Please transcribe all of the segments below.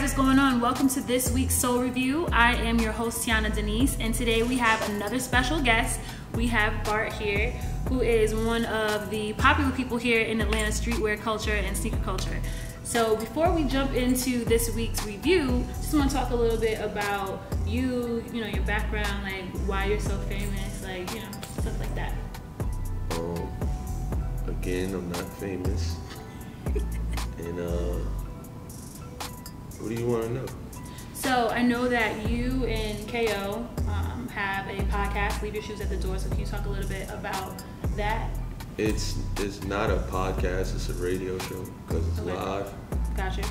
what's going on? Welcome to this week's Soul Review. I am your host, Tiona Denise, and today we have another special guest. We have Bart here, who is one of the popular people here in Atlanta streetwear culture and sneaker culture. So before we jump into this week's review, just want to talk a little bit about you, your background, like why you're so famous, like, stuff like that. Again, I'm not famous. And what do you want to know? So I know that you and KO have a podcast, Leave Your Shoes at the Door. So can you talk a little bit about that? It's not a podcast, it's a radio show because it's live. Gotcha.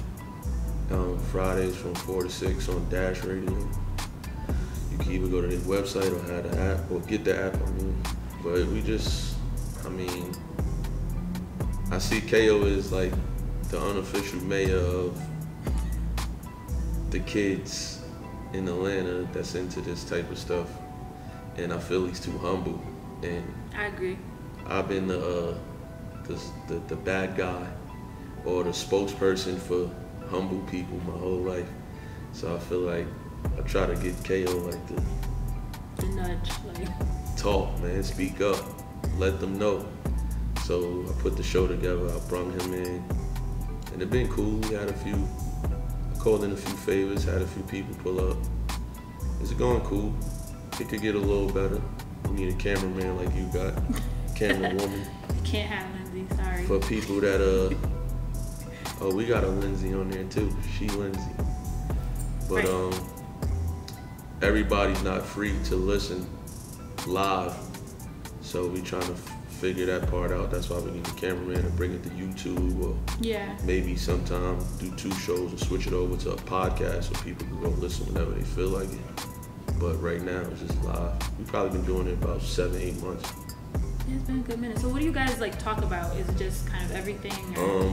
Fridays from 4 to 6 on Dash Radio. You can either go to their website or have the app, or get the app, But I see KO as like the unofficial mayor of the kids in Atlanta that's into this type of stuff, and I feel he's too humble. And I agree. I've been the bad guy or the spokesperson for humble people my whole life. So I feel like I try to get KO like the nudge, like talk, man, speak up, let them know. So I put the show together. I brought him in, and it's been cool. We had called in a few favors, had a few people pull up. It's going cool. It could get a little better. We need a cameraman like you got, camera woman. You can't have Lindsay, sorry. For people that we got a Lindsay on there too. She Lindsay. But right. Everybody's not free to listen live, so we trying to figure that part out. That's why we need a cameraman and bring it to YouTube, or maybe sometime do 2 shows and switch it over to a podcast so people can go listen whenever they feel like it. But right now it's just live. We've probably been doing it about 7-8 months. Yeah, it's been a good minute. So what do you guys like talk about? Is it just kind of everything? Or?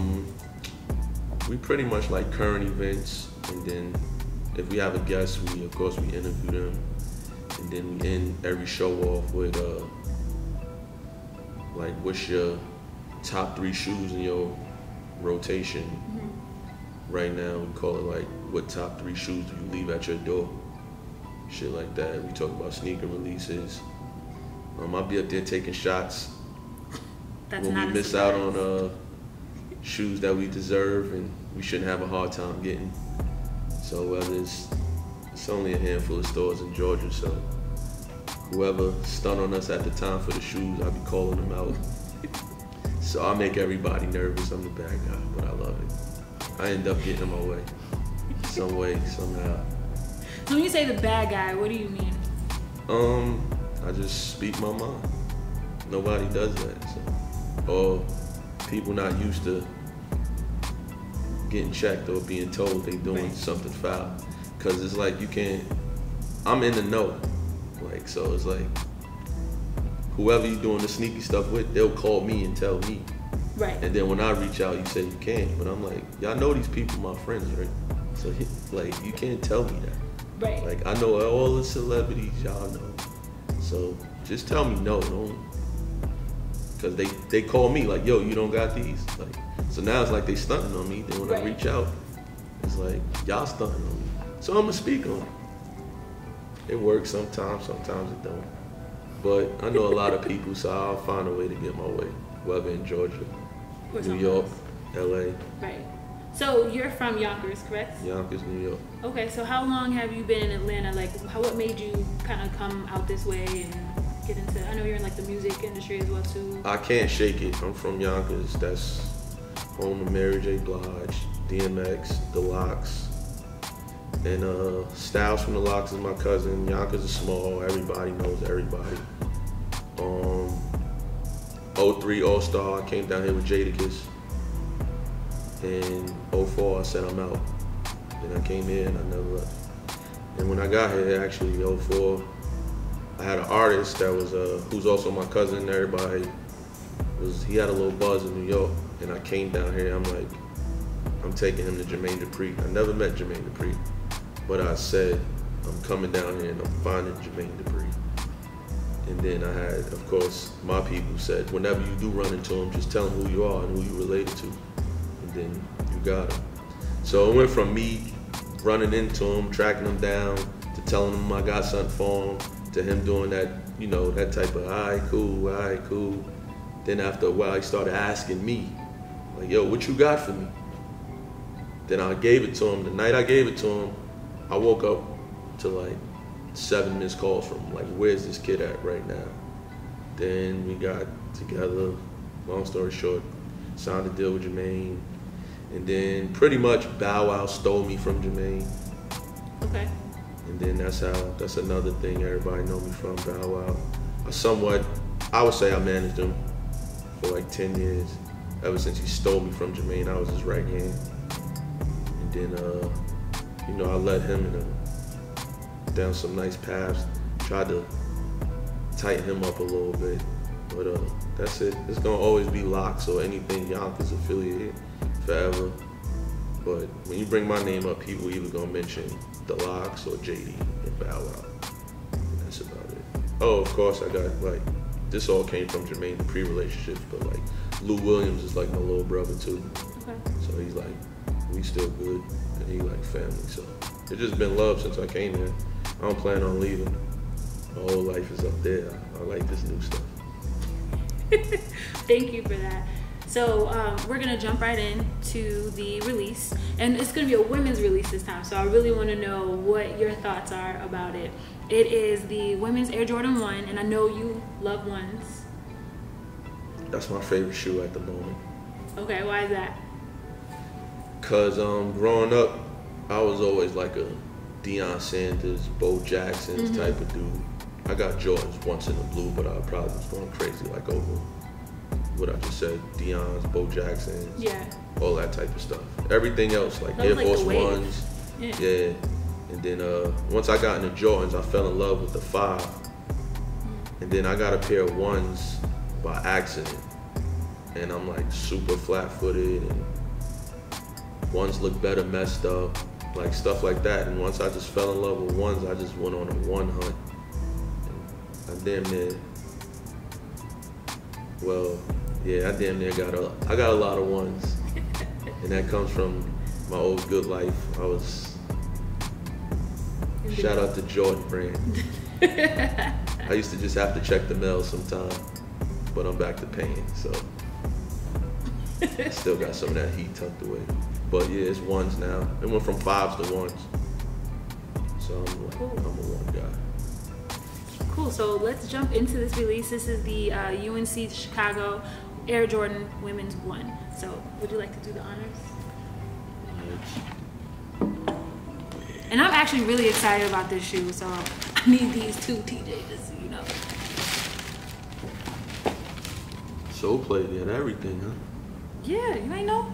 We pretty much like current events, and then if we have a guest, we interview them, and then we end every show off with like, what's your top 3 shoes in your rotation? Mm-hmm. Right now, we call it like, what top 3 shoes do you leave at your door? Shit like that. We talk about sneaker releases. I'll be up there taking shots when we miss out on shoes that we deserve and we shouldn't have a hard time getting. So it's only a handful of stores in Georgia, so whoever stunned on us at the time for the shoes, I'll be calling them out. So I make everybody nervous. I'm the bad guy, but I love it. I end up getting in my way, some way, somehow. So when you say the bad guy, what do you mean? I just speak my mind. Nobody does that. So. Or people not used to getting checked or being told they doing something foul. Cause it's like I'm in the know. Like, so it's like, whoever you doing the sneaky stuff with, they'll call me and tell me. Right. And then when I reach out, you say you can't. But I'm like, y'all know these people my friends, right? So like, you can't tell me that. Right. Like, I know all the celebrities, y'all know. So just tell me no, don't. Cause they call me like, yo, you don't got these. Like, so now it's like they stunting on me. Then when I reach out, it's like, y'all stunting on me. So I'm gonna speak on it. It works sometimes it don't. But I know a lot of people, so I'll find a way to get my way, whether in Georgia, New York, LA. Right. So you're from Yonkers, correct? Yonkers, New York. Okay, so how long have you been in Atlanta? Like, what made you kind of come out this way and get into, I know you're in like the music industry as well too. I can't shake it. I'm from Yonkers. That's home of Mary J. Blige, DMX, The Lox. And Styles from The Lox is my cousin. Yonkers is small. Everybody knows everybody. 03 All-Star, I came down here with Jadakiss. And 04, I said I'm out. Then I came here and I never left. And when I got here, actually, 04, I had an artist that was who's also my cousin. He had a little buzz in New York, and I came down here. I'm like, I'm taking him to Jermaine Dupri. I never met Jermaine Dupri, but I said I'm coming down here and I'm finding Jermaine Dupri. And then I had, of course, my people said, whenever you do run into him, just tell him who you are and who you related to, and then you got him. So it went from me running into him, tracking him down, to telling him I got something for him, to him doing that, you know, that type of, all right, cool. Then after a while, he started asking me, like, yo, what you got for me? Then I gave it to him. The night I gave it to him, I woke up to like 7 missed calls from him, like, where's this kid at right now? Then we got together, long story short, signed a deal with Jermaine, and then pretty much Bow Wow stole me from Jermaine. Okay. And then that's another thing everybody know me from, Bow Wow. I would say I managed him for like 10 years. Ever since he stole me from Jermaine, I was his right hand. And then, you know, I led him down some nice paths, tried to tighten him up a little bit. But that's it. It's gonna always be Locks or anything Yonkers affiliated forever. But when you bring my name up, people either gonna mention the Locks or JD and Bow Wow. And that's about it. Oh, of course, I got, like, this all came from Jermaine, the pre-relationships, but like Lou Williams is like my little brother too. Okay. So he's like, we still good, and he like family. So it's just been love since I came here. I don't plan on leaving. My whole life is up there. I like this new stuff. Thank you for that. So we're gonna jump right into the release, and it's gonna be a women's release this time. So I really want to know what your thoughts are about it. It is the women's Air Jordan 1, and I know you love ones. That's my favorite shoe at the moment. Okay, why is that? Cause growing up, I was always like a Deion Sanders, Bo Jackson's type of dude. I got Jordans once in the blue, but I probably was going crazy like over what I just said, Deion's, Bo Jackson's, all that type of stuff. Everything else, like Air Force Ones, yeah. And then once I got into Jordans, I fell in love with the 5. And then I got a pair of ones by accident, and I'm like super flat-footed, and ones look better messed up, like stuff like that. And once I just fell in love with ones, I just went on a one hunt. And I damn near, I got a lot of ones, and that comes from my old good life. Shout out to Jordan brand. I used to just have to check the mail sometime, but I'm back to paying, so I still got some of that heat tucked away. But yeah, it's ones now. It went from 5s to ones, so I'm a one guy. Cool. So let's jump into this release. This is the UNC Chicago Air Jordan Women's 1. So would you like to do the honors? And I'm actually really excited about this shoe, so I need these too, TJ, just so you know. Soul Play did everything, huh? Yeah, you ain't know?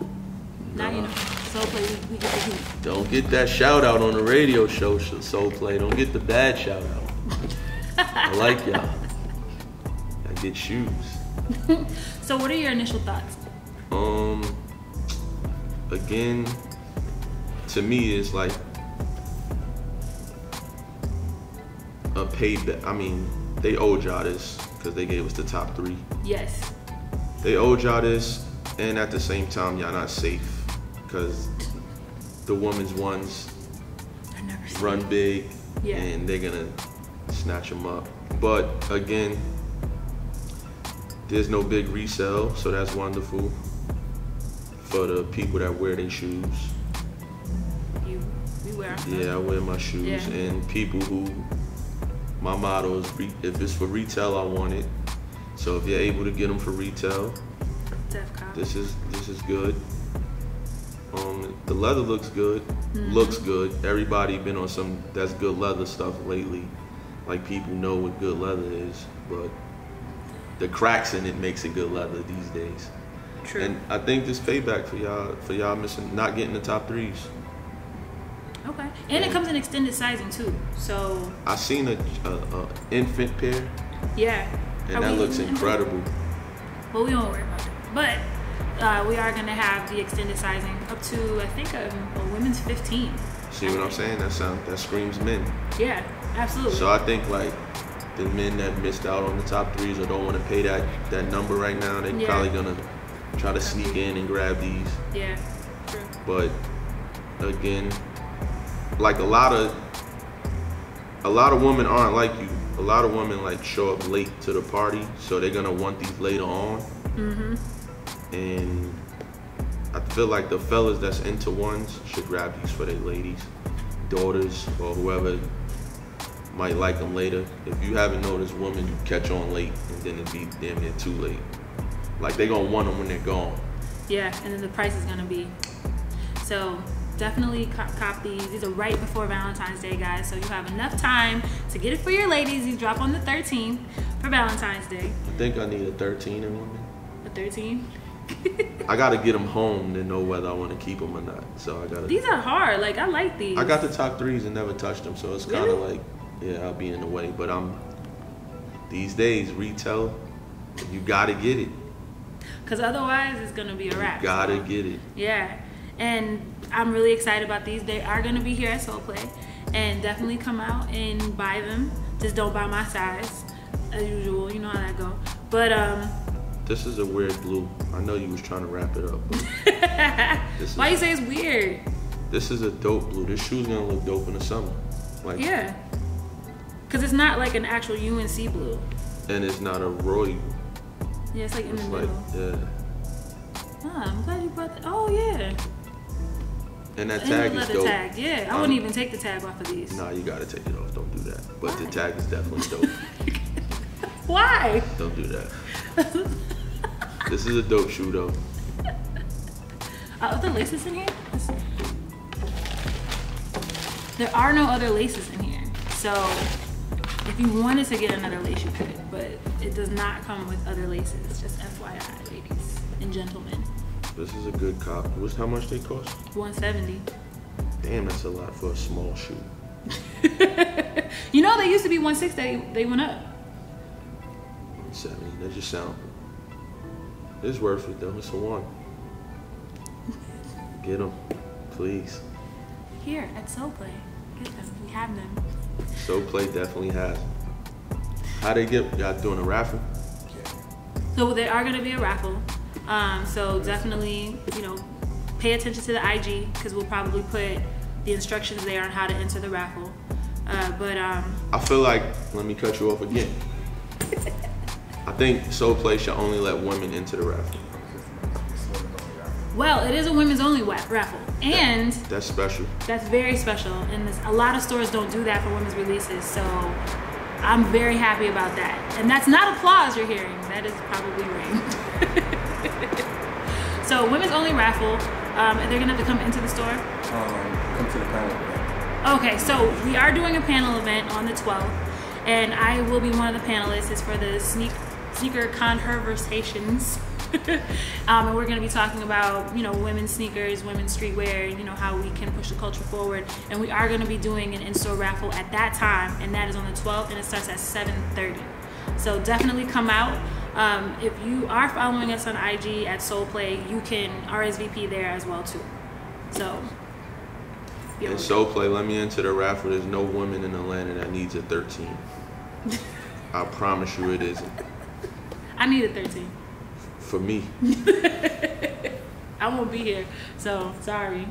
Now you know. Soul Play, we get the heat. Don't get that shout out on the radio show, Soul Play. Don't get the bad shout out. I like y'all. I get shoes. So what are your initial thoughts? Again, to me, it's like a payback. I mean, they owed y'all this because they gave us the top 3. Yes. They owed y'all this, and at the same time, y'all not safe because the women's ones run big, and they're gonna snatch them up. But again, there's no big resale, so that's wonderful for the people that wear their shoes. You wear them? Yeah, I wear my shoes, and people who, my motto is, if it's for retail, I want it. So if you're able to get them for retail, this is good. The leather looks good. Looks good. Everybody been on some that's good leather stuff lately. Like, people know what good leather is, but the cracks in it makes it good leather these days. True. And I think this payback for y'all missing, not getting the top 3s. Okay, and it comes in extended sizing too. So I seen a infant pair. Yeah. And that looks incredible. Well, we won't worry about it, but we are gonna have the extended sizing up to, I think, a women's 15. See what I'm saying? That screams men. Yeah, absolutely. So I think like the men that missed out on the top 3s or don't want to pay that number right now, they're probably gonna try to sneak in and grab these. Yeah, true. But again, like a lot of women aren't like you. A lot of women like show up late to the party, so they're gonna want these later on. And I feel like the fellas that's into ones should grab these for their ladies, daughters, or whoever might like them later. If you haven't noticed, women you catch on late, and then it be damn near too late. Like they gonna want them when they're gone. Yeah, and then the price is gonna be. So definitely cop these. These are right before Valentine's Day, guys. So you have enough time to get it for your ladies. These drop on the 13th for Valentine's Day. I think I need a 13 in women. A 13? I gotta get them home to know whether I want to keep them or not. So I gotta. These are hard. Like I like these. I got the top 3s and never touched them, so it's kind of like, yeah, I'll be in the way. But these days retail, you gotta get it. Cause otherwise it's gonna be a wrap. You gotta get it. Yeah, and I'm really excited about these. They are gonna be here at Soul Play, and definitely come out and buy them. Just don't buy my size, as usual. You know how that go. But this is a weird blue. I know you was trying to wrap it up. Why you say it's weird? This is a dope blue. This shoe's gonna look dope in the summer. Like yeah, cause it's not like an actual UNC blue. And it's not a Roy. Yeah, it's like in the middle. Yeah. Ah, I'm glad you brought that. Oh yeah. And that tag is dope. Tag. Yeah, I wouldn't even take the tag off of these. Nah, you gotta take it off. Don't do that. But Why? the tag is definitely dope. Why? Don't do that. This is a dope shoe though. Are there laces in here? There are no other laces in here. So if you wanted to get another lace, you could, but it does not come with other laces. Just FYI, ladies and gentlemen. This is a good cop. How much they cost? $170. Damn, that's a lot for a small shoe. You know, they used to be $160. They went up. 170. That just sound. It's worth it though. It's a one. Get them, please. Here at Soul Play, get them. We have them. Soul Play definitely has. How they get? Y'all doing a raffle? So there are going to be a raffle. So definitely, you know, pay attention to the IG because we'll probably put the instructions there on how to enter the raffle. I feel like, let me cut you off again. I think Soul Play should only let women into the raffle. Well, it is a women's only raffle, and that's special. That's very special, and a lot of stores don't do that for women's releases. So I'm very happy about that. And that's not applause you're hearing. That is probably rain. So women's only raffle. And they're gonna have to come into the store. Come to the panel event. Okay, so we are doing a panel event on the 12th, and I will be one of the panelists. It's for the sneaker conversations. And we're going to be talking about, you know, women's sneakers, women's streetwear, you know, how we can push the culture forward. And we are going to be doing an in-store raffle at that time, and that is on the 12th, and it starts at 7:30. So definitely come out. If you are following us on IG at Soul Play, you can RSVP there as well too. So. And Soul Play, let me into the raffle. There's no woman in Atlanta that needs a 13. I promise you it isn't. I need a 13. For me. I won't be here, so sorry.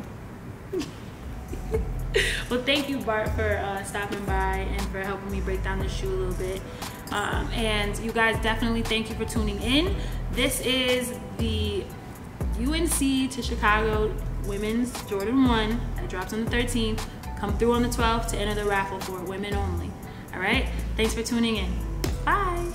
Well, thank you, Bart, for stopping by and for helping me break down this shoe a little bit. And you guys, definitely thank you for tuning in. This is the UNC to Chicago Women's Jordan 1 that drops on the 13th. Come through on the 12th to enter the raffle for women only. All right? Thanks for tuning in. Bye.